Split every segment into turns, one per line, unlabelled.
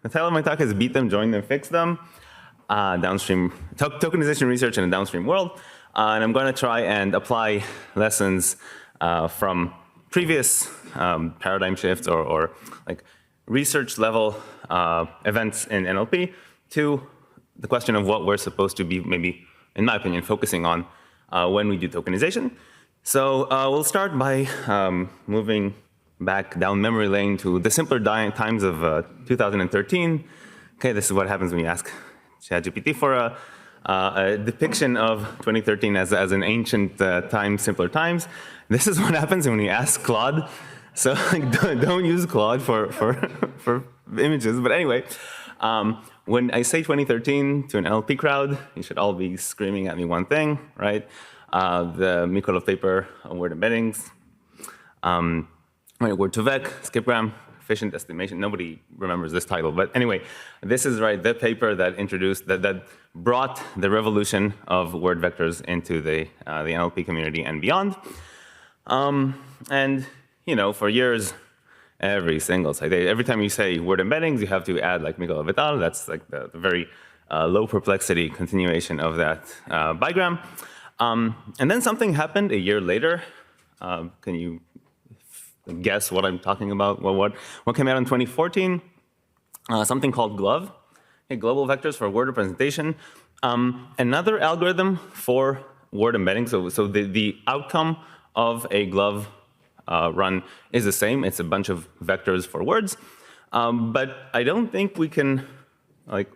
The title of my talk is Beat Them, Join Them, Fix Them, Tokenization Research in a Downstream World. And I'm going to try and apply lessons from previous paradigm shifts or like research level events in NLP to the question of what we're supposed to be, maybe, in my opinion, focusing on when we do tokenization. So we'll start by moving back down memory lane to the simpler times of 2013. Okay, this is what happens when you ask ChatGPT for a depiction of 2013 as an ancient time, simpler times. This is what happens when you ask Claude. So like, don't use Claude for images. But anyway, when I say 2013 to an NLP crowd, you should all be screaming at me one thing, right? The Mikolov paper on word embeddings, word to vec, skipgram, efficient estimation. Nobody remembers this title, but anyway, this is the paper that introduced that brought the revolution of word vectors into the NLP community and beyond. And you know, for years, every single site, every time you say word embeddings, you have to add like Mikolov et al. That's like the very low perplexity continuation of that bigram. And then something happened a year later. Can you guess what I'm talking about? Well, what came out in 2014? Something called GLOVE, Global Vectors for Word Representation. Another algorithm for word embedding. So the outcome of a GLOVE run is the same. It's a bunch of vectors for words. But I don't think we can, like,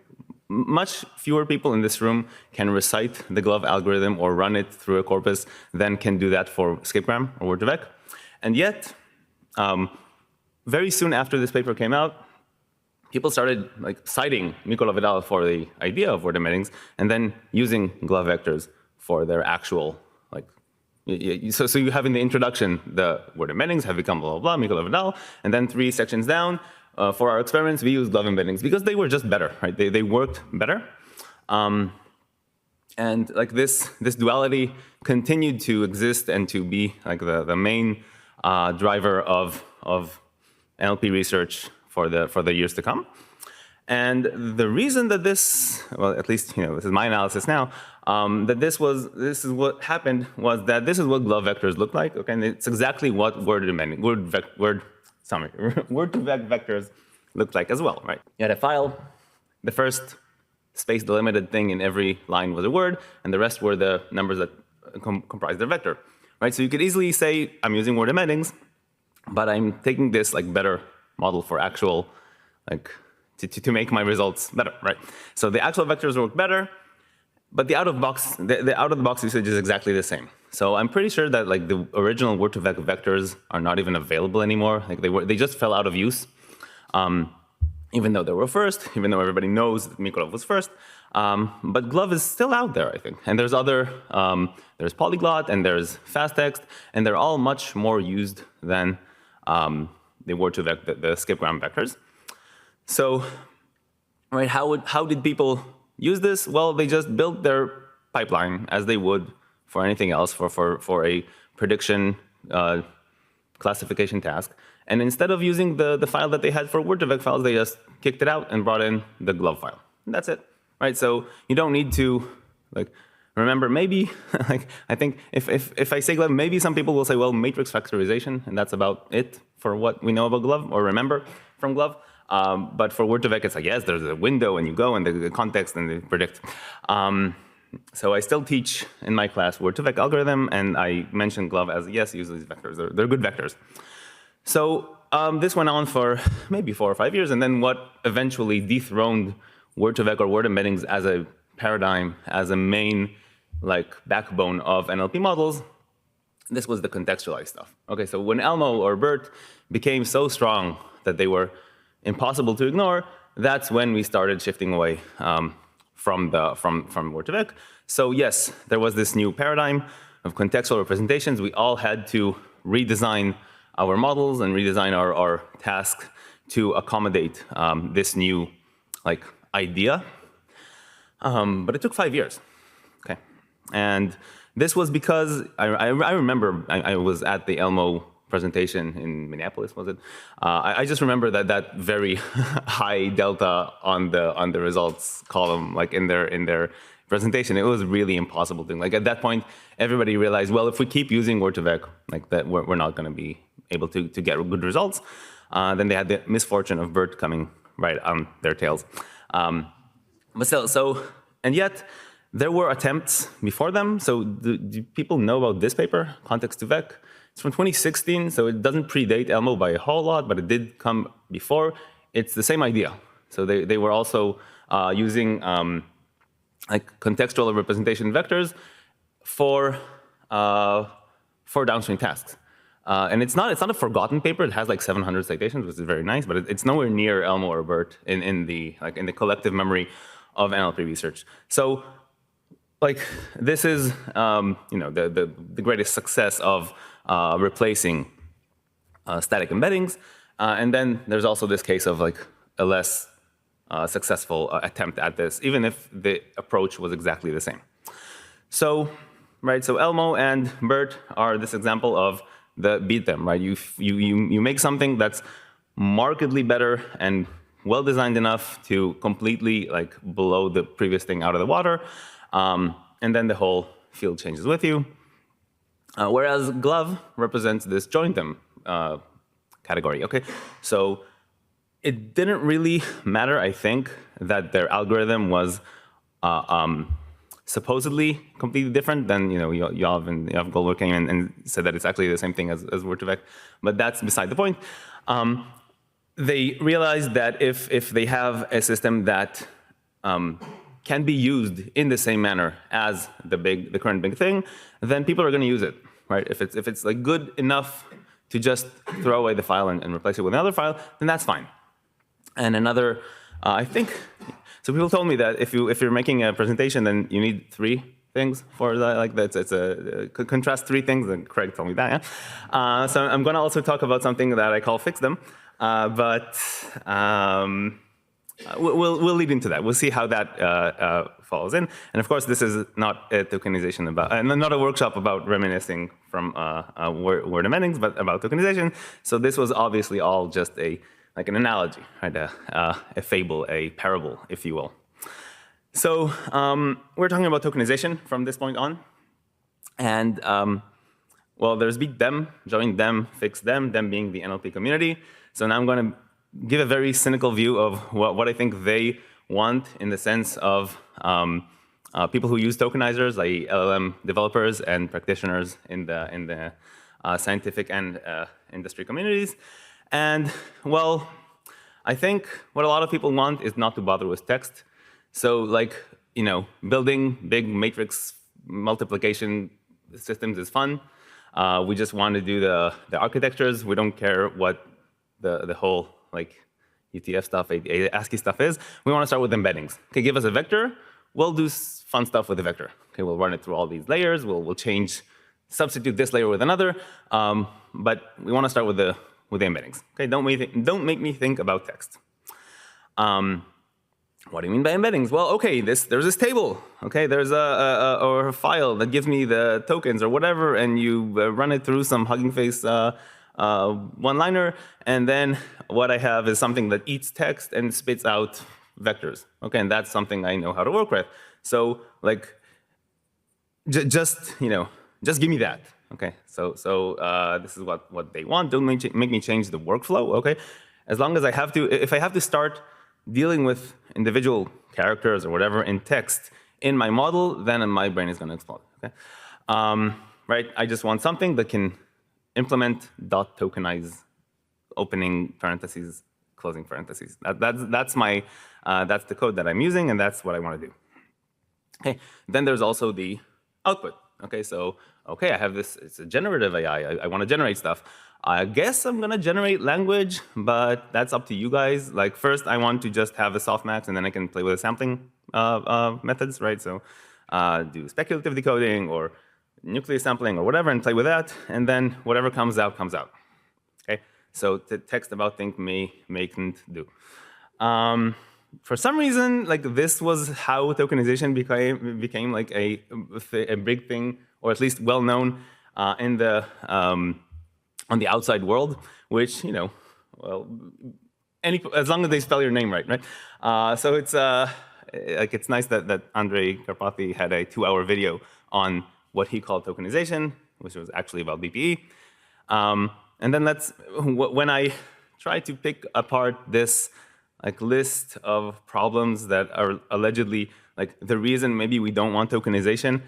much fewer people in this room can recite the GLOVE algorithm or run it through a corpus than can do that for skipgram or word to vec. And yet, very soon after this paper came out, people started like citing Mikolov et al. For the idea of word embeddings and then using GLOVE vectors for their actual, like, so you have in the introduction, the word embeddings have become blah, blah, blah, Mikolov et al. And then 3 sections down, for our experiments, we used GLOVE embeddings because they were just better, right? They worked better. And like this duality continued to exist and to be like the main driver of NLP research for the years to come. And the reason that this, well, at least this is my analysis now, that this is what happened was that this is what GLOVE vectors look like. Okay, and it's exactly what word to vec vectors look like as well, right? You had a file. The first space delimited thing in every line was a word, and the rest were the numbers that comprise the vector, right? So you could easily say, I'm using word embeddings, but I'm taking this like better model for actual, like, to make my results better, right? So the actual vectors work better, but the out of the box usage is exactly the same. So I'm pretty sure that like the original word to vec vectors are not even available anymore. Like they just fell out of use, even though they were first, even though everybody knows that Mikolov was first. But GLOVE is still out there, I think. And there's other, there's polyglot and there's fast text, and they're all much more used than the word to vec, the skipgram vectors. So, right, how did people use this? Well, they just built their pipeline as they would for anything else, for a prediction classification task. And instead of using the file that they had for word to vec files, they just kicked it out and brought in the GLOVE file. And that's it, right? So you don't need to like remember. Maybe like I think if I say GLOVE, maybe some people will say, well, matrix factorization, and that's about it for what we know about GLOVE or remember from GLOVE. But for word to vec, it's like, yes, there's a window and you go and the context and they predict. So I still teach in my class word to vec algorithm, and I mentioned GLOVE as, yes, use these vectors. They're good vectors. So this went on for maybe 4 or 5 years, and then what eventually dethroned word to vec or word embeddings as a paradigm, as a main like backbone of NLP models, this was the contextualized stuff. Okay, so when Elmo or BERT became so strong that they were impossible to ignore, that's when we started shifting away from word to vec. So yes, there was this new paradigm of contextual representations. We all had to redesign our models and redesign our task to accommodate this new like idea. But it took 5 years. Okay, and this was because I remember I was at the Elmo presentation in Minneapolis, was it? I just remember that very high delta on the results column, like in their presentation. It was really impossible thing. Like at that point, everybody realized, well, if we keep using Word2Vec, like that, we're not going to be able to get good results. Then they had the misfortune of BERT coming right on their tails. But still, and yet there were attempts before them. So do people know about this paper, Context2Vec? It's from 2016, so it doesn't predate Elmo by a whole lot, but it did come before. It's the same idea. So they were also using like contextual representation vectors for downstream tasks. And it's not a forgotten paper. It has like 700 citations, which is very nice, but it's nowhere near Elmo or BERT in the collective memory of NLP research. So like this is the greatest success of replacing static embeddings. And then there's also this case of like a less successful attempt at this, even if the approach was exactly the same. So, right, so Elmo and BERT are this example of the beat them, right? You make something that's markedly better and well designed enough to completely like blow the previous thing out of the water, and then the whole field changes with you. Whereas glove represents this join them category. Okay, so it didn't really matter, I think, that their algorithm was supposedly completely different than Yuval Goldberg came and said that it's actually the same thing as Word2Vec, but that's beside the point. They realized that if they have a system that can be used in the same manner as the current big thing, then people are going to use it, right? If it's like good enough to just throw away the file and replace it with another file, then that's fine. And another, I think, so people told me that if you're making a presentation, then you need 3 things for that. Like that's contrast 3 things. And Craig told me that. Yeah? So I'm going to also talk about something that I call fix them, but we'll lead into that. We'll see how that falls in. And of course, this is not a tokenization not a workshop about reminiscing from word embeddings, but about tokenization. So this was obviously all just like an analogy, right? A fable, a parable, if you will. So we're talking about tokenization from this point on. And well, there's beat them, join them, fix them being the NLP community. So now I'm going to give a very cynical view of what I think they want in the sense of people who use tokenizers, like LLM developers and practitioners in the scientific and industry communities. And well, I think what a lot of people want is not to bother with text. So like, building big matrix multiplication systems is fun. We just want to do the architectures. We don't care what the whole like UTF stuff, ASCII stuff is. We want to start with embeddings. Okay, give us a vector. We'll do fun stuff with the vector. Okay, we'll run it through all these layers. We'll substitute this layer with another. But we want to start with the embeddings. Okay, don't make me think about text. What do you mean by embeddings? Well, okay, there's this table. Okay, there's a file that gives me the tokens or whatever, and you run it through some Hugging Face one-liner, and then what I have is something that eats text and spits out vectors. Okay, and that's something I know how to work with. So like, just give me that. Okay, so this is what they want. Don't make me change the workflow. Okay, as long as if I have to start dealing with individual characters or whatever in text in my model, then my brain is going to explode. Okay, right? I just want something that can implement .tokenize, opening parentheses, closing parentheses. That's the code that I'm using, and that's what I want to do. Okay, then there's also the output. Okay, so I have this. It's a generative AI. I want to generate stuff. I guess I'm gonna generate language, but that's up to you guys. Like first, I want to just have a softmax, and then I can play with the sampling methods, right? So do speculative decoding or nucleus sampling or whatever, and play with that. And then whatever comes out, comes out. Okay. So text about thing can't do. For some reason, like this was how tokenization became like a big thing, or at least well known in the on the outside world, which, well, as long as they spell your name right, right? So it's nice that Andrei Karpathy had a 2-hour video on what he called tokenization, which was actually about BPE. And then when I try to pick apart this list of problems that are allegedly the reason maybe we don't want tokenization,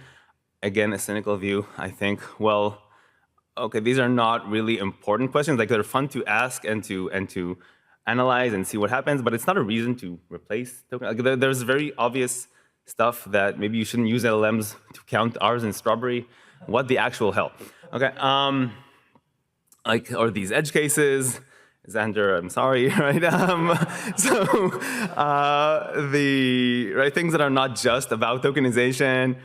again, a cynical view, I think, well, okay, these are not really important questions. They're fun to ask and to analyze and see what happens, but it's not a reason to replace token. There's very obvious stuff that maybe you shouldn't use LLMs to count R's in strawberry. What the actual hell? Okay, or these edge cases. Xander, I'm sorry, right? Things that are not just about tokenization,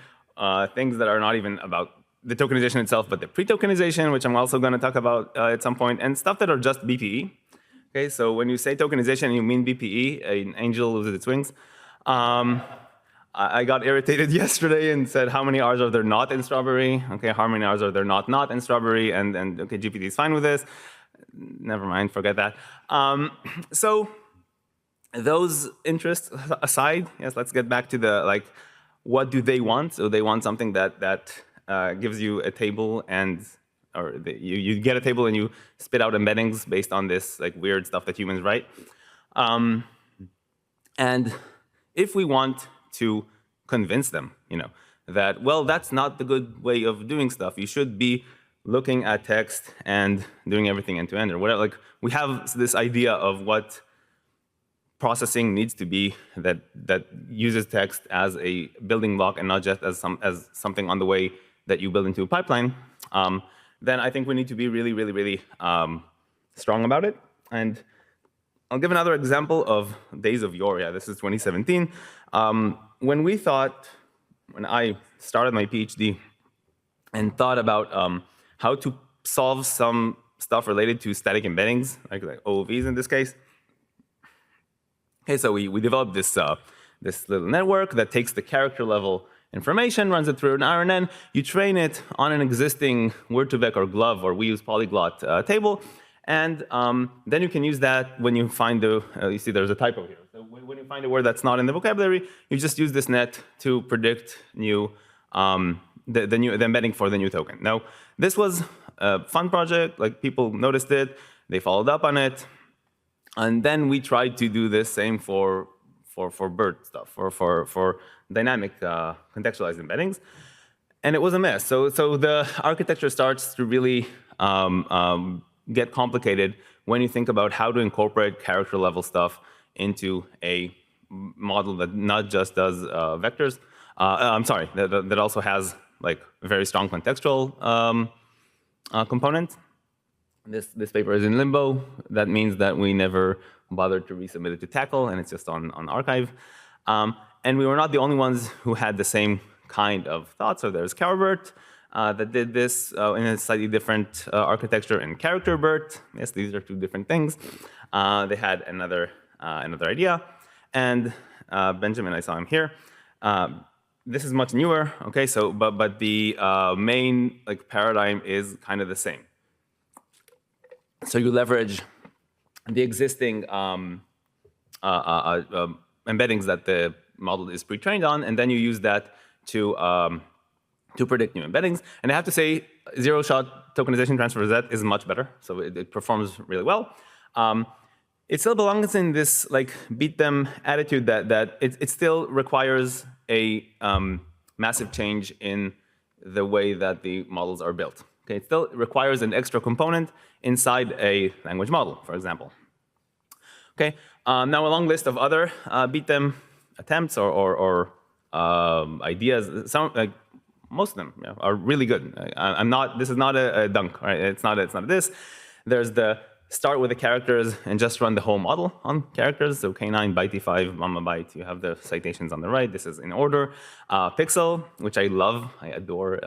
things that are not even about the tokenization itself, but the pre-tokenization, which I'm also going to talk about at some point, and stuff that are just BPE. Okay, so when you say tokenization, you mean BPE, an angel loses its wings. I got irritated yesterday and said, how many R's are there not in strawberry? Okay, how many R's are there not in strawberry? And okay, GPT is fine with this. Never mind, forget that. So those interests aside, yes, let's get back to the what do they want? So they want something that gives you a table you get a table and you spit out embeddings based on this weird stuff that humans write. And if we want to convince them, that, well, that's not the good way of doing stuff. You should be looking at text and doing everything end to end or whatever. We have this idea of what processing needs to be that uses text as a building block and not just as something on the way that you build into a pipeline. Then I think we need to be really, really, really strong about it. And I'll give another example of days of yore. Yeah, this is 2017. When I started my PhD and thought about how to solve some stuff related to static embeddings, like OOVs in this case. Okay, so we developed this little network that takes the character level information, runs it through an RNN. You train it on an existing word2vec or glove, or we use polyglot table. And then you can use that when you find you see there's a typo here. So when you find a word that's not in the vocabulary, you just use this net to predict the embedding for the new token. Now, this was a fun project. People noticed it. They followed up on it. And then we tried to do this same for BERT stuff, for dynamic contextualized embeddings. And it was a mess. So the architecture starts to really get complicated when you think about how to incorporate character level stuff into a model that not just does vectors. That also has very strong contextual components. This paper is in limbo. That means that we never bothered to resubmit it to Tackle, and it's just on archive. And we were not the only ones who had the same kind of thoughts. So there's CarBERT that did this in a slightly different architecture, and CharacterBERT. Yes, these are two different things. They had another idea. And Benjamin, I saw him here. This is much newer. Okay, so but the main paradigm is kind of the same. So you leverage the existing embeddings that the model is pre-trained on, and then you use that to predict new embeddings. And I have to say, zero-shot tokenization transfer Z is much better. So it performs really well. It still belongs in this beat them attitude that it still requires a massive change in the way that the models are built. Okay, it still requires an extra component inside a language model, for example. Okay, now a long list of other beat them attempts or ideas. Most of them are really good. This is not a dunk, right? It's not this. There's the start with the characters and just run the whole model on characters. So K9, Byte 5, Byte. You have the citations on the right. This is in order. Pixel, which I love, I adore.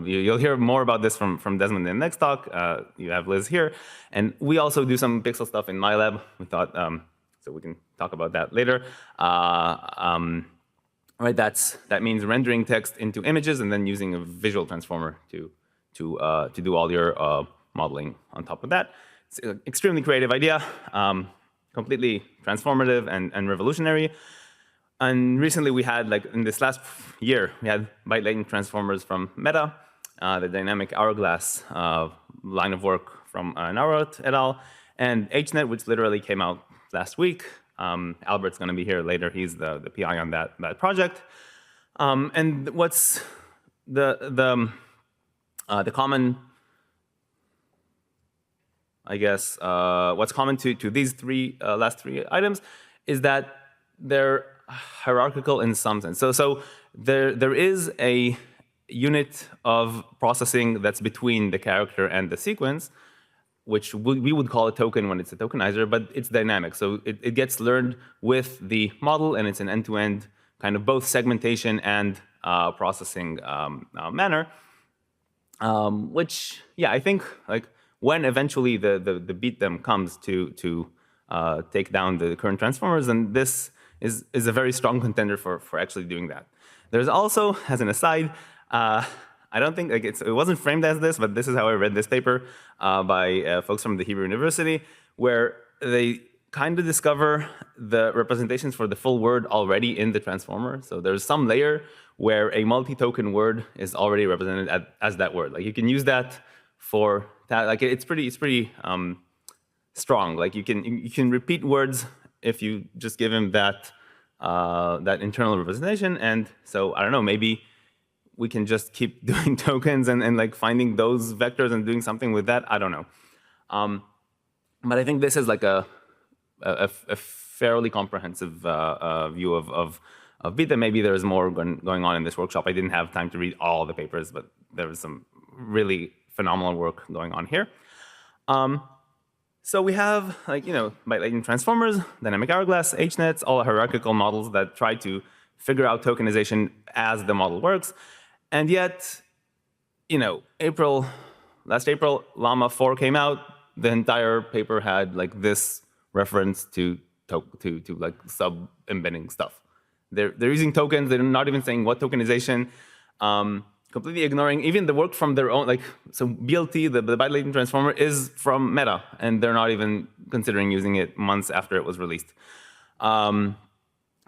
You'll hear more about this from Desmond in the next talk. You have Liz here. And we also do some pixel stuff in my lab. We thought, so we can talk about that later. Right, that means rendering text into images and then using a visual transformer to do all your modeling on top of that. It's an extremely creative idea, completely transformative and revolutionary. And recently we had, like in this last year, we had byte latent transformers from Meta, the dynamic hourglass line of work from Narot et al., and HNet, which literally came out last week. Albert's going to be here later. He's the PI on that project. And what's the common, I guess, what's common to these last three items is that they're hierarchical in some sense. So there is a unit of processing that's between the character and the sequence, which we would call a token when it's a tokenizer, but it's dynamic. So it gets learned with the model, and it's an end-to-end kind of both segmentation and processing manner. Which, yeah, I think like when eventually the beat them comes to take down the current transformers, then this is a very strong contender for actually doing that. There's also, as an aside, I don't think like it wasn't framed as this, but this is how I read this paper by folks from the Hebrew University, where they kind of discover the representations for the full word already in the transformer. So there's some layer where a multi-token word is already represented as that word. Like you can use that for like it's pretty strong. Like you can repeat words if you just give him that internal representation. And so I don't know, maybe we can just keep doing tokens and like finding those vectors and doing something with that. I don't know. But I think this is like a fairly comprehensive view of beta. Maybe there's more going on in this workshop. I didn't have time to read all the papers, but there was some really phenomenal work going on here. So we have like, byte latent transformers, dynamic hourglass, HNets, all hierarchical models that try to figure out tokenization as the model works. And yet, last April, Llama 4 came out. The entire paper had like this reference to like sub-embedding stuff. They're using tokens. They're not even saying what tokenization. Completely ignoring even the work from their own. Like so, BLT, the byte latent transformer, is from Meta, and they're not even considering using it months after it was released.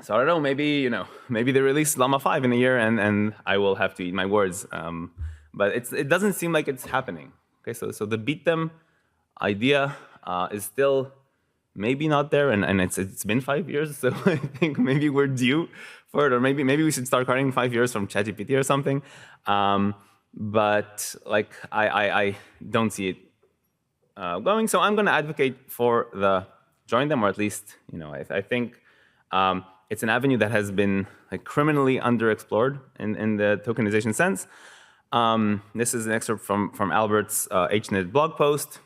So I don't know. Maybe they release Llama 5 in a year, and I will have to eat my words. But it doesn't seem like it's happening. Okay, so the beat them idea is still maybe not there, and it's been 5 years. So I think maybe we're due for it, or maybe we should start counting 5 years from ChatGPT or something. But like I don't see it going. So I'm going to advocate for join them, or at least I think. It's an avenue that has been like criminally underexplored in the tokenization sense. This is an excerpt from Albert's HNet blog post.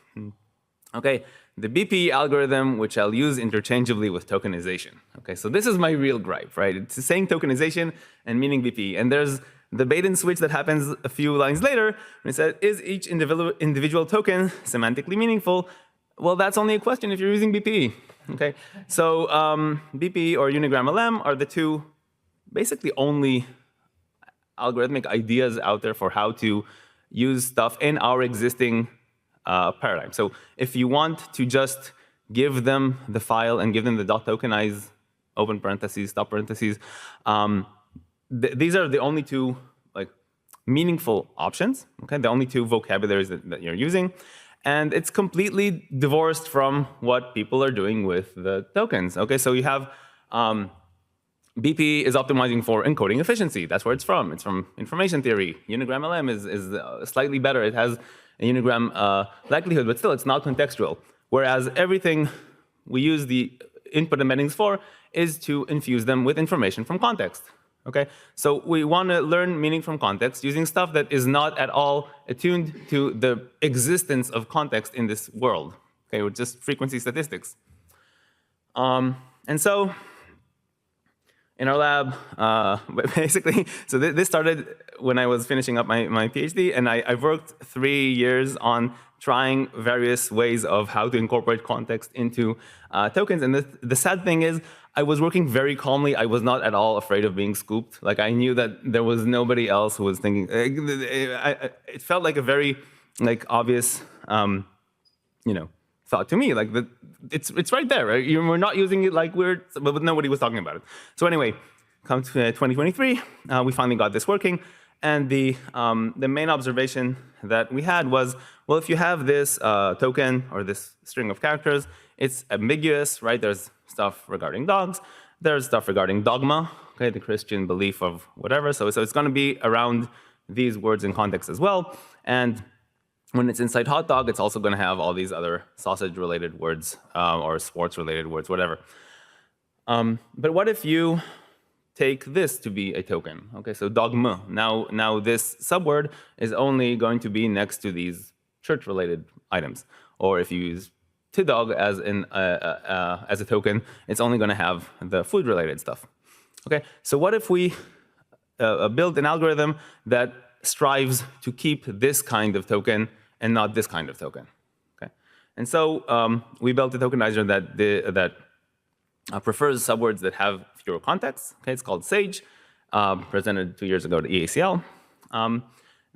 Okay, the BP algorithm, which I'll use interchangeably with tokenization. Okay, so this is my real gripe, right? It's saying tokenization and meaning BP. And there's the bait and switch that happens a few lines later. When it says, is each individual token semantically meaningful? Well, that's only a question if you're using BP. Okay, so BP or Unigram LM are the two basically only algorithmic ideas out there for how to use stuff in our existing paradigm. So if you want to just give them the file and give them the .tokenize, open parentheses, stop parentheses, these are the only two like meaningful options. Okay, the only two vocabularies that you're using. And it's completely divorced from what people are doing with the tokens. Okay, so you have BP is optimizing for encoding efficiency. That's where it's from. It's from information theory. Unigram LM is slightly better. It has a unigram likelihood, but still it's not contextual. Whereas everything we use the input embeddings for is to infuse them with information from context. Okay, so we want to learn meaning from context using stuff that is not at all attuned to the existence of context in this world. Okay, with just frequency statistics. And so in our lab, basically, so this started when I was finishing up my PhD, and I've worked 3 years on trying various ways of how to incorporate context into tokens. And the sad thing is, I was working very calmly. I was not at all afraid of being scooped. Like I knew that there was nobody else who was thinking. It felt like a very obvious thought to me, like, it's right there, right? We're not using it like but nobody was talking about it. So anyway, come to 2023, we finally got this working. And the main observation that we had was, well, if you have this token or this string of characters, it's ambiguous, right? There's stuff regarding dogs. There's stuff regarding dogma, okay, the Christian belief of whatever. So it's going to be around these words in context as well. And when it's inside hot dog, it's also going to have all these other sausage-related words or sports-related words, whatever. But what if you take this to be a token? Okay, so dogma. Now this subword is only going to be next to these church-related items. Or if you use tidog as a token, it's only going to have the food-related stuff. Okay, so what if we build an algorithm that strives to keep this kind of token and not this kind of token? Okay, and so we built a tokenizer that prefers subwords that have fewer contexts. Okay, it's called Sage, presented 2 years ago at EACL.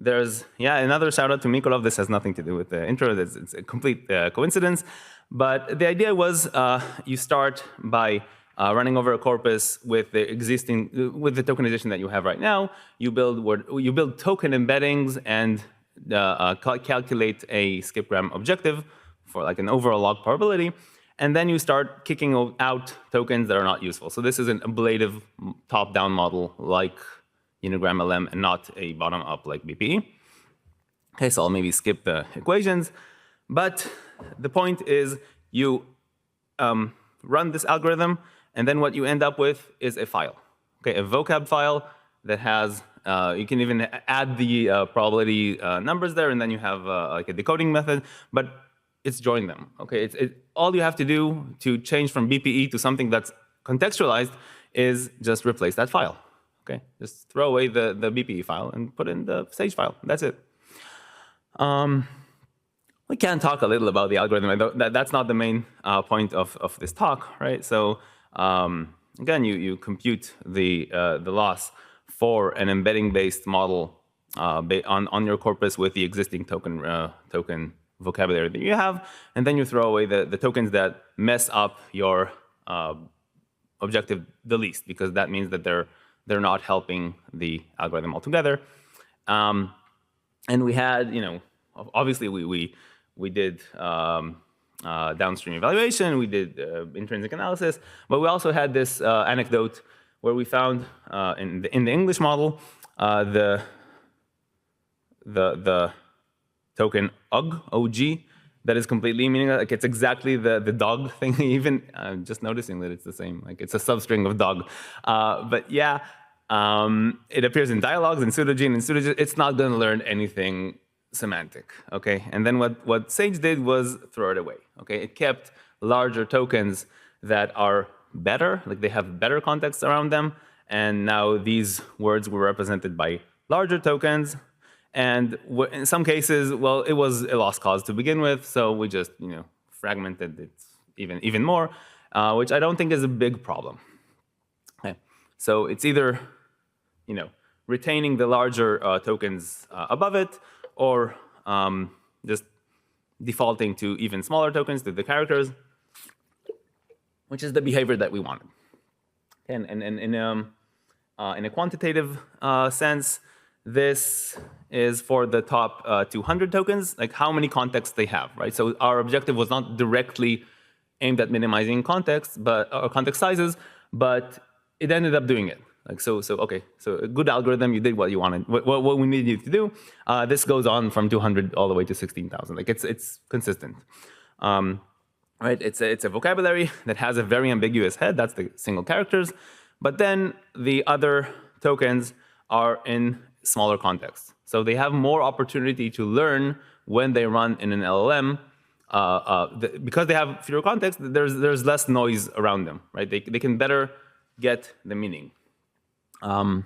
There's another shout out to Mikolov. This has nothing to do with the intro. It's a complete coincidence. But the idea was you start by running over a corpus with the tokenization that you have right now. You build token embeddings and calculate a skipgram objective for like an overall log probability. And then you start kicking out tokens that are not useful. So this is an ablative top-down model like Unigram LM and not a bottom-up like BPE. Okay, so I'll maybe skip the equations. But the point is you run this algorithm, and then what you end up with is a file. Okay, a vocab file that has, you can even add the probability numbers there, and then you have like a decoding method. But it's join them. Okay, all you have to do to change from BPE to something that's contextualized is just replace that file. Okay, just throw away the BPE file and put in the Sage file. That's it. We can talk a little about the algorithm. That's not the main point of this talk, right? So again, you compute the loss for an embedding-based model on your corpus with the existing token vocabulary that you have, and then you throw away the tokens that mess up your objective the least, because that means that they're not helping the algorithm altogether. And we had, obviously we did downstream evaluation, we did intrinsic analysis, but we also had this anecdote where we found in the English model the token OG, that is completely meaningless. Like it's exactly the dog thing. Even I'm just noticing that it's the same. Like it's a substring of dog. But yeah, it appears in dialogues and pseudogene and pseudogene. It's not going to learn anything semantic. Okay, and then what Sage did was throw it away. Okay, it kept larger tokens that are better, like they have better context around them, and now these words were represented by larger tokens. And in some cases, well, it was a lost cause to begin with, so we just fragmented it even more, which I don't think is a big problem. Okay. So it's either retaining the larger tokens above it, or just defaulting to even smaller tokens, to the characters, which is the behavior that we wanted. And in a quantitative sense, this is for the top 200 tokens, like how many contexts they have, right? So our objective was not directly aimed at minimizing context, or context sizes, but it ended up doing it. Like so a good algorithm, you did what you wanted, what we needed you to do. This goes on from 200 all the way to 16,000. Like it's consistent, right? It's a vocabulary that has a very ambiguous head. That's the single characters, but then the other tokens are in smaller contexts. So they have more opportunity to learn when they run in an LLM. Because they have fewer context, there's less noise around them, right? They can better get the meaning. Okay,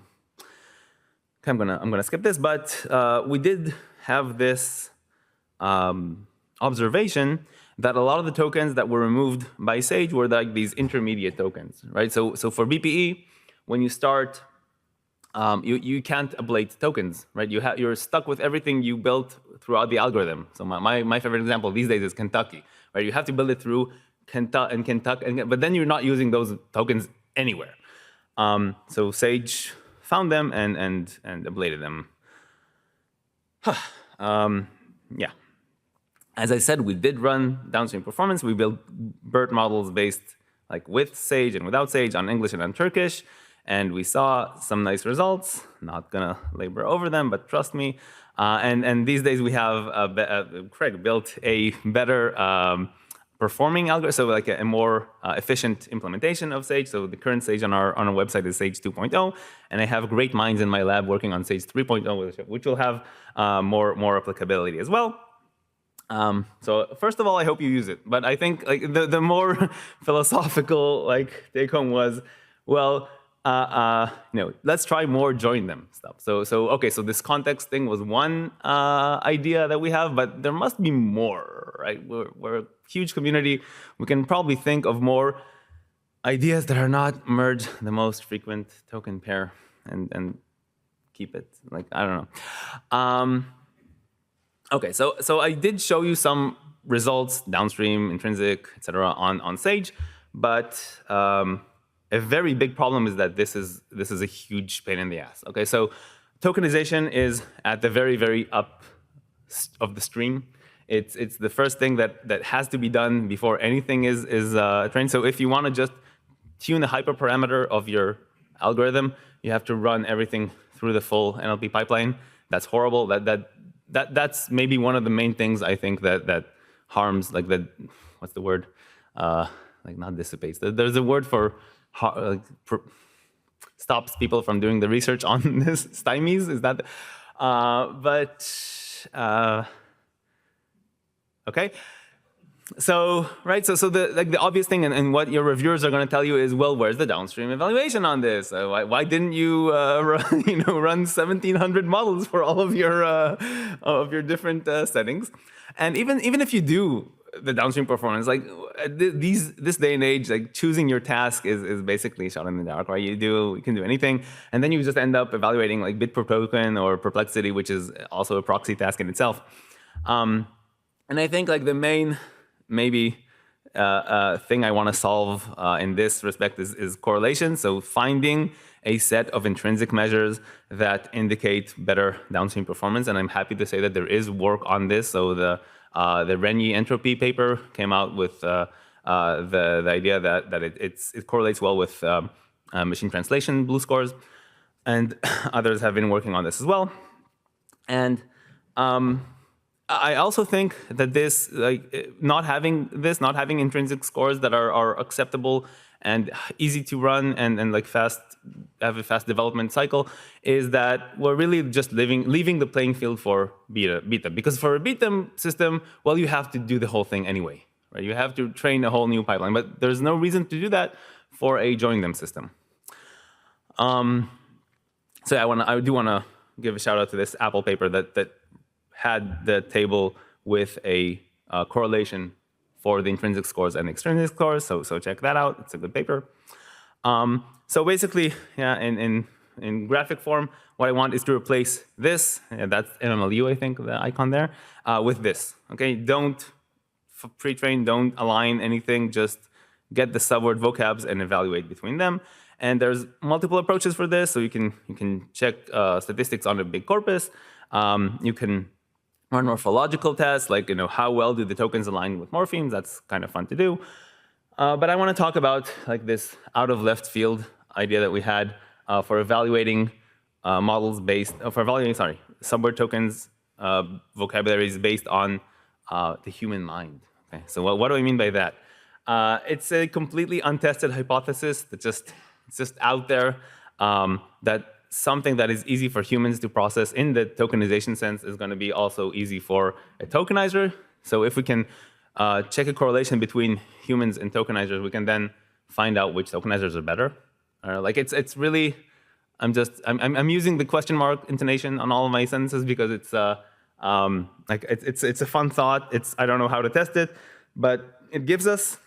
I'm gonna skip this, but we did have this observation that a lot of the tokens that were removed by Sage were like these intermediate tokens, right? So for BPE, when you start you can't ablate tokens, right? You're stuck with everything you built throughout the algorithm. So my favorite example these days is Kentucky, right? You have to build it through Kentucky, but then you're not using those tokens anywhere. So Sage found them and ablated them. Yeah. As I said, we did run downstream performance. We built BERT models based like with Sage and without Sage on English and on Turkish. And we saw some nice results. Not gonna labor over them, but trust me. And these days we have Craig built a better performing algorithm, so like a more efficient implementation of Sage. So the current Sage on our website is Sage 2.0, and I have great minds in my lab working on Sage 3.0, which will have more applicability as well. So first of all, I hope you use it. But I think like the more philosophical like take home was, well, let's try more join them stuff. So okay, so this context thing was one idea that we have, but there must be more, right? We're a huge community. We can probably think of more ideas that are not merge the most frequent token pair and keep it like, I don't know. Okay, so I did show you some results, downstream, intrinsic, etc. on Sage, but a very big problem is that this is a huge pain in the ass. Okay, so tokenization is at the very up of the stream. It's the first thing that has to be done before anything is trained. So if you want to just tune the hyperparameter of your algorithm, you have to run everything through the full NLP pipeline. That's horrible. That's maybe one of the main things I think that harms, like that. What's the word? Like not dissipates. There's a word for stops people from doing the research on this. Stymies, is that? Okay. So right, so the obvious thing and what your reviewers are going to tell you is, well, where's the downstream evaluation on this? Why didn't you run 1,700 models for all of your different settings? And even if you do the downstream performance, like this day and age, like choosing your task is basically shot in the dark, right? You can do anything, and then you just end up evaluating like bit per token or perplexity, which is also a proxy task in itself. And I think like the main maybe thing I want to solve in this respect is correlation. So finding a set of intrinsic measures that indicate better downstream performance, and I'm happy to say that there is work on this. So the Renyi entropy paper came out with the idea that it correlates well with machine translation BLEU scores, and others have been working on this as well. And I also think that this, like, not having intrinsic scores that are acceptable and easy to run and like have a fast development cycle, is that we're really just leaving the playing field for beta. Because for a beta system, well, you have to do the whole thing anyway, right? You have to train a whole new pipeline, but there's no reason to do that for a join them system. So I do want to give a shout out to this Apple paper that had the table with a correlation for the intrinsic scores and extrinsic scores. So check that out. It's a good paper. So basically, yeah, in graphic form, what I want is to replace this. That's MMLU, I think, the icon there, with this. Okay, don't pre-train, don't align anything. Just get the subword vocabs and evaluate between them. And there's multiple approaches for this. So you can check statistics on a big corpus. You can run morphological tests, like how well do the tokens align with morphemes. That's kind of fun to do. But I want to talk about like this out of left field idea that we had for evaluating models subword tokens vocabularies based on the human mind. Okay, so what do I mean by that? It's a completely untested hypothesis that it's just out there, that something that is easy for humans to process in the tokenization sense is going to be also easy for a tokenizer. So if we can check a correlation between humans and tokenizers, we can then find out which tokenizers are better. Like it's really, I'm using the question mark intonation on all of my sentences because it's like it's a fun thought. I don't know how to test it, but it gives us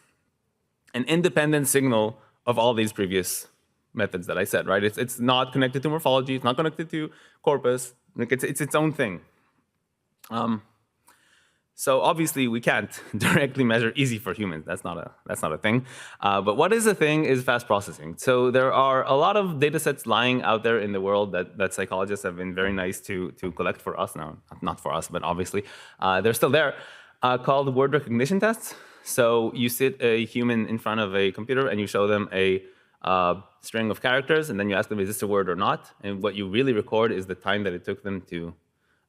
an independent signal of all these previous methods that I said, right? It's not connected to morphology. It's not connected to corpus. Like it's its own thing. So obviously we can't directly measure easy for humans. That's not a thing. But what is a thing is fast processing. So there are a lot of data sets lying out there in the world that psychologists have been very nice to collect for us now. Not for us, but obviously they're still there, called word recognition tests. So you sit a human in front of a computer and you show them a string of characters, and then you ask them, is this a word or not? And what you really record is the time that it took them to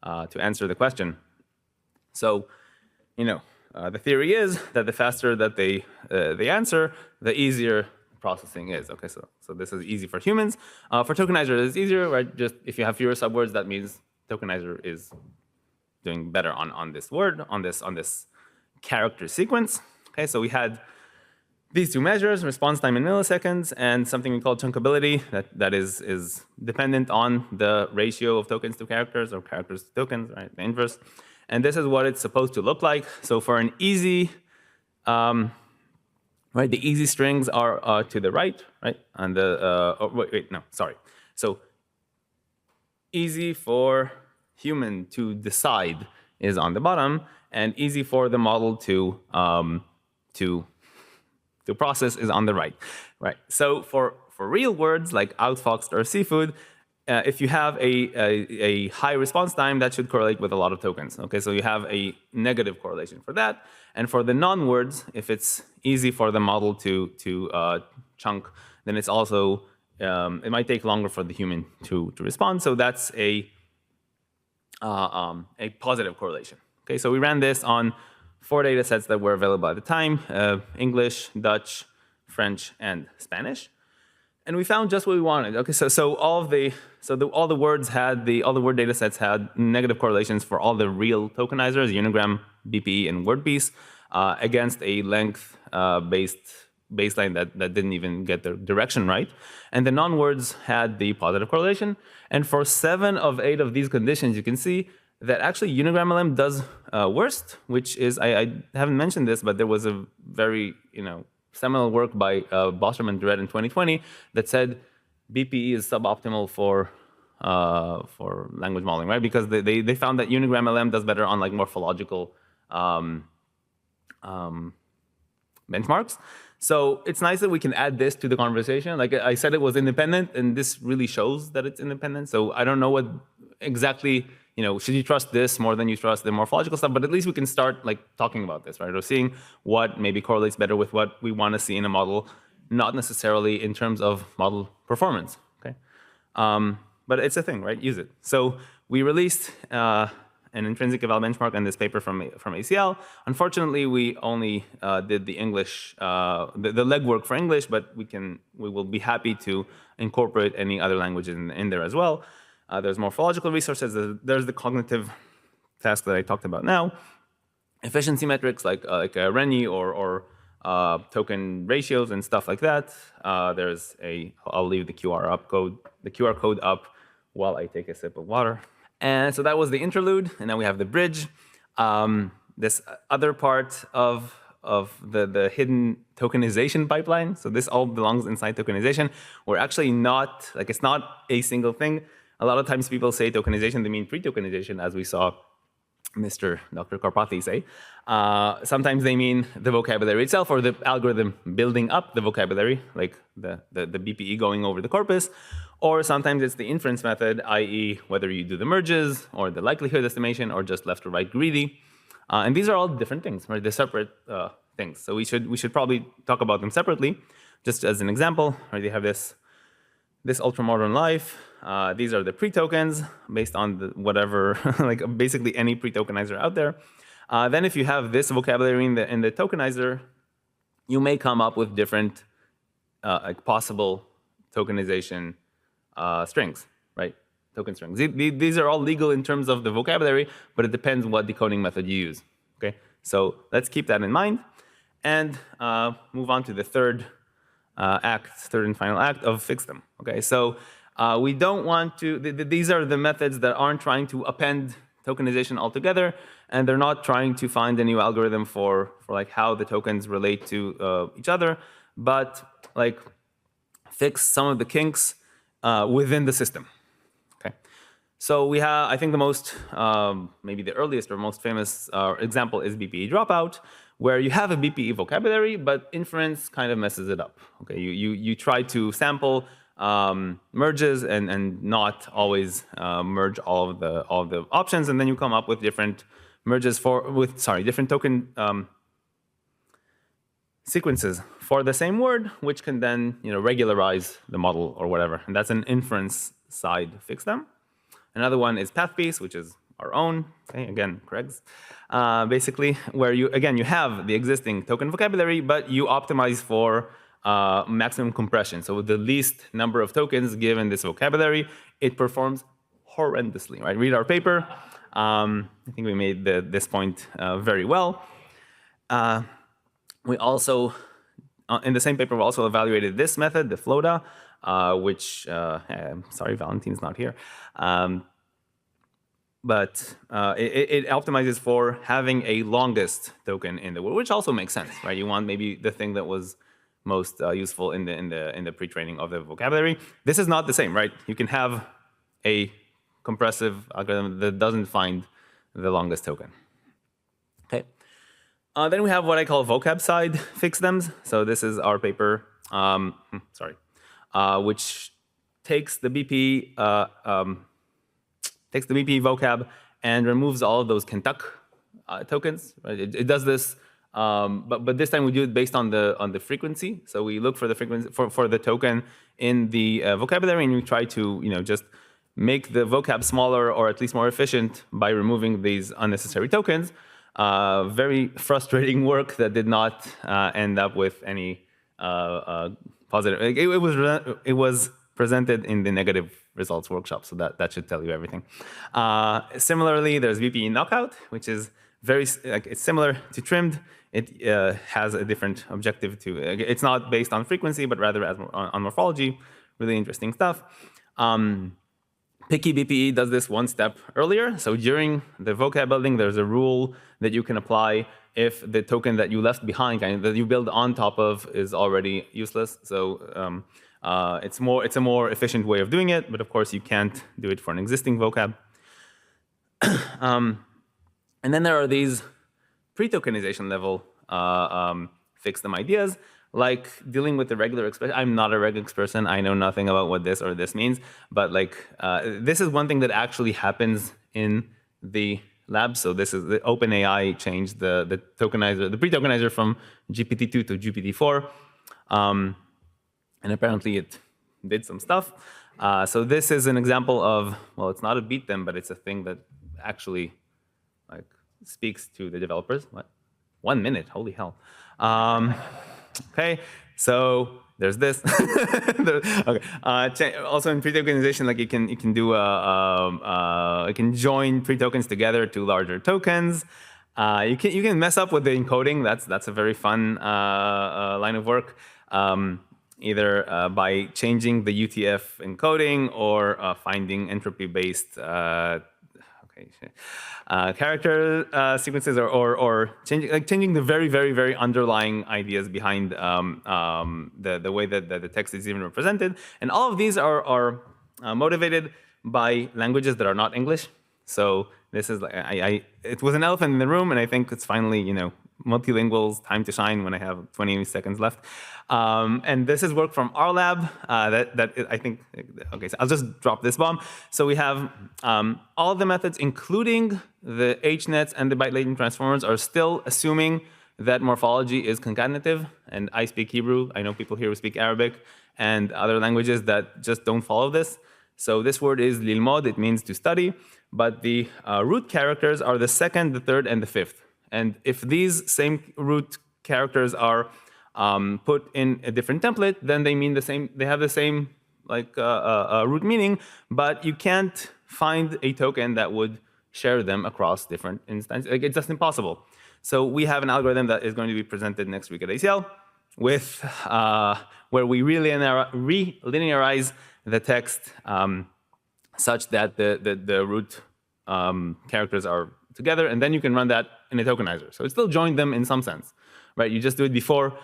answer the question. So, the theory is that the faster that they answer, the easier processing is. Okay, so this is easy for humans. For tokenizer, it's easier, right? Just if you have fewer subwords, that means tokenizer is doing better on this word, on this character sequence. Okay, so we had these two measures, response time in milliseconds, and something we call chunkability, that is dependent on the ratio of tokens to characters or characters to tokens, right? The inverse. And this is what it's supposed to look like. So for an easy, right, the easy strings are to the right, right? And So easy for human to decide is on the bottom, and easy for the model to process is on the right, right? So for real words like outfoxed or seafood, if you have a high response time, that should correlate with a lot of tokens. Okay, so you have a negative correlation for that. And for the non-words, if it's easy for the model to chunk, then it's also it might take longer for the human to respond. So that's a positive correlation. Okay, so we ran this on 4 data sets that were available at the time: English, Dutch, French, and Spanish. And we found just what we wanted. Okay, so all the word data sets had negative correlations for all the real tokenizers, unigram, BPE, and word piece, against a length based baseline that didn't even get the direction right. And the non-words had the positive correlation. And for 7 of 8 of these conditions, you can see that actually unigram LM does worst, which is, I haven't mentioned this, but there was a very seminal work by Bostrom and Dredd in 2020 that said BPE is suboptimal for language modeling, right? Because they found that unigram LM does better on like morphological benchmarks. So it's nice that we can add this to the conversation. Like I said, it was independent, and this really shows that it's independent. So I don't know what exactly, should you trust this more than you trust the morphological stuff? But at least we can start like talking about this, right? Or seeing what maybe correlates better with what we want to see in a model, not necessarily in terms of model performance, okay? But it's a thing, right? Use it. So we released an intrinsic eval benchmark in this paper from ACL. Unfortunately, we only did the English, the legwork for English, but we will be happy to incorporate any other languages in there as well. There's morphological resources. There's the cognitive task that I talked about now. Efficiency metrics like Renyi or token ratios and stuff like that. I'll leave the QR code up while I take a sip of water. And so that was the interlude, and now we have the bridge. This other part of the hidden tokenization pipeline. So this all belongs inside tokenization. We're actually not, it's not a single thing. A lot of times people say tokenization, they mean pre-tokenization, as we saw Dr. Karpathy say. Sometimes they mean the vocabulary itself or the algorithm building up the vocabulary, like the BPE going over the corpus. Or sometimes it's the inference method, i.e. whether you do the merges or the likelihood estimation or just left to right greedy. And these are all different things, right? They're separate things. So we should probably talk about them separately. Just as an example, right, you have this ultramodern life. These are the pre-tokens based on whatever, like basically any pre-tokenizer out there. Then if you have this vocabulary in the tokenizer, you may come up with different possible tokenization strings, right? Token strings. These are all legal in terms of the vocabulary, but it depends what decoding method you use. Okay, so let's keep that in mind and move on to the third and final act of fix them. Okay, so we don't want to. These are the methods that aren't trying to append tokenization altogether, and they're not trying to find a new algorithm for like how the tokens relate to each other, but like fix some of the kinks within the system. Okay, so we have, I think the most, maybe the earliest or most famous example is BPE dropout, where you have a BPE vocabulary, but inference kind of messes it up. Okay, you try to sample merges and not always merge all of the options, and then you come up with different merges different token sequences for the same word, which can then regularize the model or whatever. And that's an inference side fix them. Another one is path piece, which is our own, okay, again, Craig's, basically, where you have the existing token vocabulary, but you optimize for maximum compression. So with the least number of tokens given this vocabulary, it performs horrendously, right? Read our paper. I think we made this point very well. We also, in the same paper, we also evaluated this method, the floda, which, sorry, Valentine's not here. But it optimizes for having a longest token in the word, which also makes sense, right? You want maybe the thing that was most useful in the pre-training of the vocabulary. This is not the same, right? You can have a compressive algorithm that doesn't find the longest token. Okay. Then we have what I call vocab side fix thems. So this is our paper, which takes the BP vocab and removes all of those Kentuck tokens. Right? It does this, but this time we do it based on the frequency. So we look for the frequency for the token in the vocabulary, and we try to just make the vocab smaller or at least more efficient by removing these unnecessary tokens. Very frustrating work that did not end up with any positive. It was presented in the negative results workshop, so that should tell you everything. Similarly, there's VPE knockout, which is it's similar to trimmed. It has a different objective to. It's not based on frequency, but rather on morphology. Really interesting stuff. Picky BPE does this one step earlier. So during the vocab building, there's a rule that you can apply if the token that you left behind, that you build on top of, is already useless. So it's a more efficient way of doing it, but of course you can't do it for an existing vocab. And then there are these pre-tokenization level fix them ideas, like dealing with the regular expression. I'm not a regex person. I know nothing about what this or this means. But this is one thing that actually happens in the lab. So this is the OpenAI changed the tokenizer, the pre-tokenizer from GPT-2 to GPT-4. And apparently it did some stuff. So this is an example of, well, it's not a beat them, but it's a thing that actually speaks to the developers. What? 1 minute, holy hell. Okay, so there's this. Okay. Also in pre-tokenization, you can do you can join pre-tokens together to larger tokens. You can mess up with the encoding. That's a very fun line of work. Either by changing the UTF encoding or finding entropy-based character sequences, or changing the very, very, very underlying ideas behind the way that the text is even represented. And all of these are motivated by languages that are not English. So this is it was an elephant in the room, and I think it's finally multilingual's time to shine when I have 20 seconds left. And this is work from our lab I think, okay, so I'll just drop this bomb. So we have all of the methods, including the HNets and the byte latent transformers, are still assuming that morphology is concatenative. And I speak Hebrew. I know people here who speak Arabic and other languages that just don't follow this. So this word is lilmod, it means to study, but the root characters are the second, the third, and the fifth. And if these same root characters are put in a different template, then they mean the same. They have the same root meaning, but you can't find a token that would share them across different instances. It's just impossible. So we have an algorithm that is going to be presented next week at ACL, with where we relinearize the text such that the root characters are together, and then you can run that in a tokenizer. So it still joined them in some sense, right? You just do it before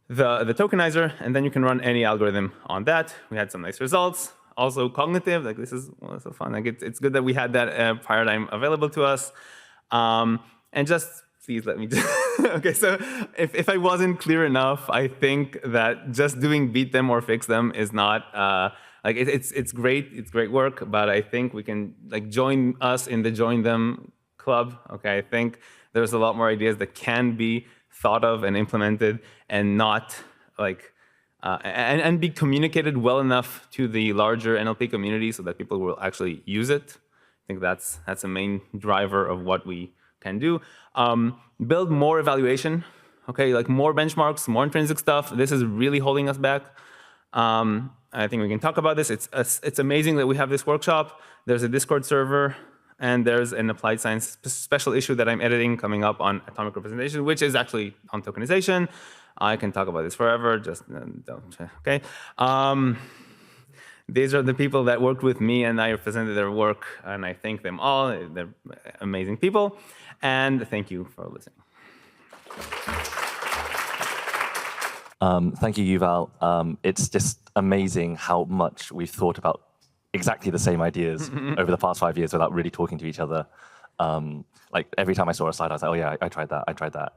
the tokenizer, and then you can run any algorithm on that. We had some nice results. Also cognitive, like this is so fun. Like it's good that we had that paradigm available to us. And just please let me okay, so if I wasn't clear enough, I think that just doing beat them or fix them is not like it's great work, but I think we can like join us in the join them club. Okay, I think there's a lot more ideas that can be thought of and implemented and not like and be communicated well enough to the larger NLP community so that people will actually use it. I think that's a main driver of what we can do. Build more evaluation, okay, like more benchmarks, more intrinsic stuff. This is really holding us back. I think we can talk about this. It's amazing that we have this workshop. There's a Discord server, and there's an applied science special issue that I'm editing coming up on atomic representation, which is actually on tokenization. I can talk about this forever, just don't, okay? These are the people that worked with me, and I represented their work, and I thank them all. They're amazing people, and thank you for listening.
Thank you, Yuval. It's just amazing how much we've thought about exactly the same ideas over the past 5 years without really talking to each other. Like every time I saw a slide, I was like, oh yeah, I tried that.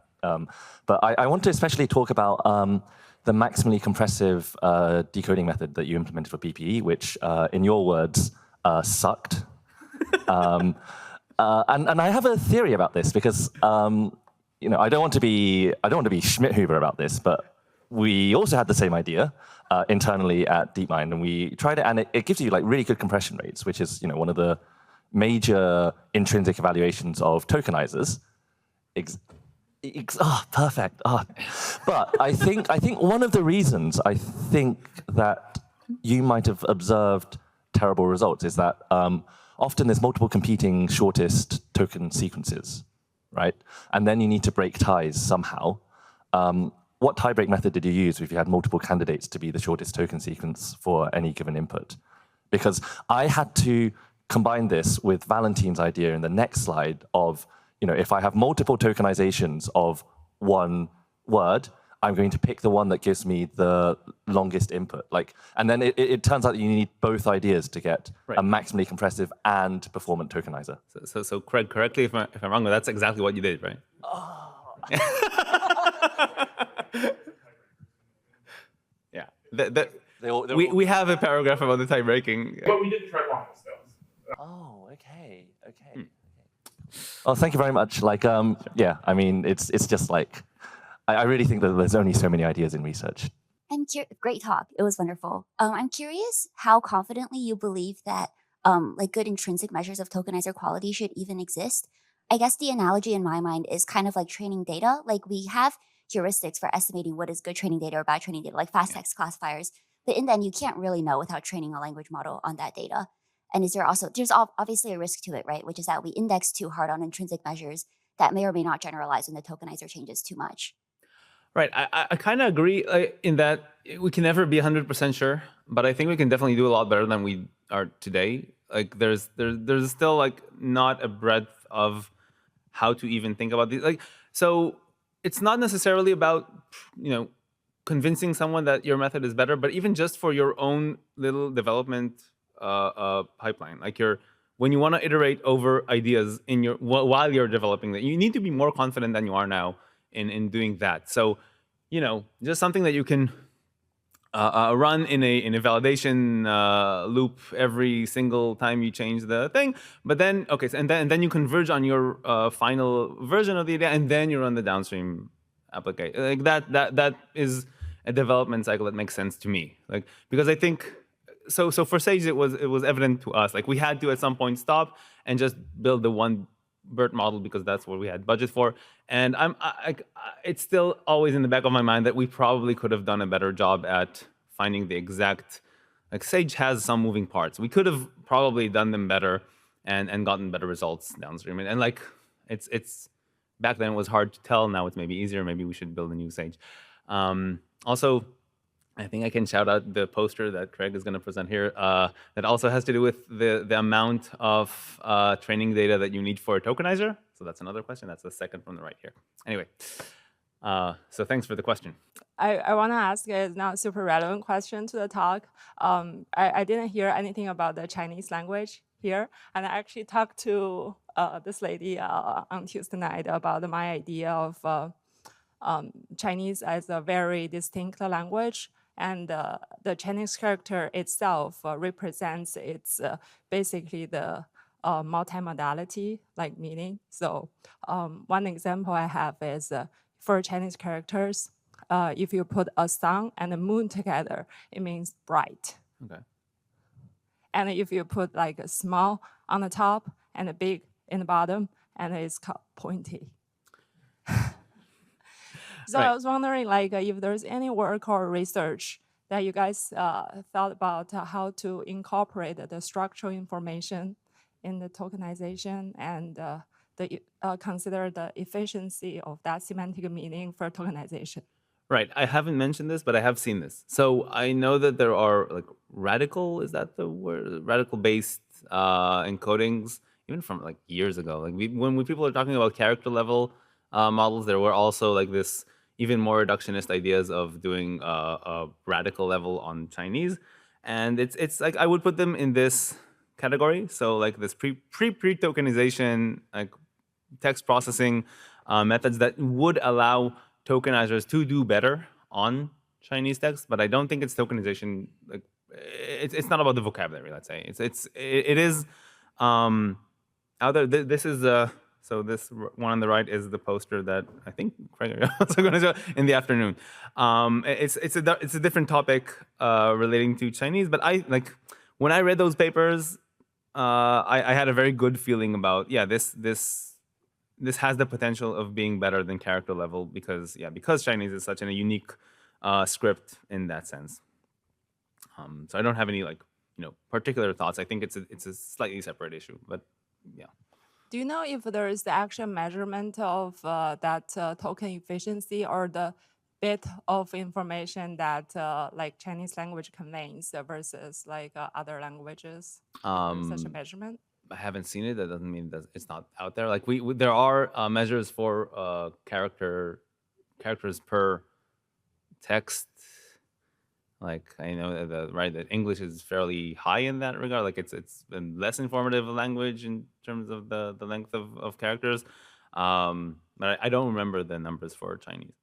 But I want to especially talk about the maximally compressive decoding method that you implemented for PPE, which, in your words, sucked. And I have a theory about this because you know I don't want to be Schmidt-Hoover about this, but we also had the same idea internally at DeepMind, and we tried it, and it gives you like really good compression rates, which is one of the major intrinsic evaluations of tokenizers. Perfect. But I think one of the reasons I think that you might have observed terrible results is that often there's multiple competing shortest token sequences, right? And then you need to break ties somehow. What tie-break method did you use if you had multiple candidates to be the shortest token sequence for any given input? Because I had to combine this with Valentin's idea in the next slide of, if I have multiple tokenizations of one word, I'm going to pick the one that gives me the longest input. And then it turns out that you need both ideas to get a maximally compressive and performant tokenizer.
So Craig, correct me if I'm wrong, but that's exactly what you did, right?
Oh.
Yeah. We have a paragraph about the tie breaking.
But we didn't try long though.
Oh, okay. Oh, thank you very much. Yeah, I mean, it's just like, I really think that there's only so many ideas in research.
Great talk. It was wonderful. I'm curious how confidently you believe that good intrinsic measures of tokenizer quality should even exist. I guess the analogy in my mind is kind of like training data. Like we have heuristics for estimating what is good training data or bad training data, like fast text classifiers. But in the end, you can't really know without training a language model on that data. And there's obviously a risk to it, right? Which is that we index too hard on intrinsic measures that may or may not generalize when the tokenizer changes too much.
Right. I kind of agree in that we can never be 100% sure, but I think we can definitely do a lot better than we are today. Like there's still like not a breadth of how to even think about these. So it's not necessarily about convincing someone that your method is better, but even just for your own little development pipeline, when you want to iterate over ideas while you're developing that, you need to be more confident than you are now in doing that. So, just something that you can run in a validation loop every single time you change the thing. But then, and then you converge on your final version of the idea, and then you run the downstream application. That is a development cycle that makes sense to me. Because I think. So for Sage, it was evident to us. We had to at some point stop and just build the one BERT model because that's what we had budget for. And it's still always in the back of my mind that we probably could have done a better job at finding the exact. Sage has some moving parts. We could have probably done them better and gotten better results downstream. And it's back then it was hard to tell. Now it's maybe easier. Maybe we should build a new Sage. Also. I think I can shout out the poster that Craig is going to present here that also has to do with the amount of training data that you need for a tokenizer. So that's another question. That's the second from the right here. Anyway, So thanks for the question.
I want to ask a not super relevant question to the talk. I didn't hear anything about the Chinese language here, and I actually talked to this lady on Tuesday night about my idea of Chinese as a very distinct language, and the Chinese character itself represents its basically the multimodality like meaning. So one example I have is for Chinese characters, if you put a sun and a moon together, it means bright.
Okay.
And if you put like a small on the top and a big in the bottom, and it's called pointy. So
Right.
I was wondering, like, if there's any work or research that you guys thought about how to incorporate the structural information in the tokenization and consider the efficiency of that semantic meaning for tokenization.
Right. I haven't mentioned this, but I have seen this. So I know that there are like radical, is that the word? Radical based encodings, even from like years ago. Like when people are talking about character level models, there were also like this even more reductionist ideas of doing a radical level on Chinese. And it's like I would put them in this category. So like this pre-tokenization, like text processing methods that would allow tokenizers to do better on Chinese text, but I don't think it's tokenization. Like, it's not about the vocabulary. Let's say it is out there. This is so this one on the right is the poster that I think Craig are also going to show in the afternoon. It's a different topic relating to Chinese, but I like when I read those papers, I had a very good feeling about this has the potential of being better than character level because Chinese is such a unique script in that sense. So I don't have any particular thoughts. I think it's a slightly separate issue, but yeah.
Do you know if there is the actual measurement of that token efficiency or the bit of information that like Chinese language conveys versus like other languages? Such a measurement?
I haven't seen it. That doesn't mean that it's not out there. Like there are measures for characters per text. Like I know that English is fairly high in that regard. Like it's a less informative language in terms of the length of characters. But I don't remember the numbers for Chinese.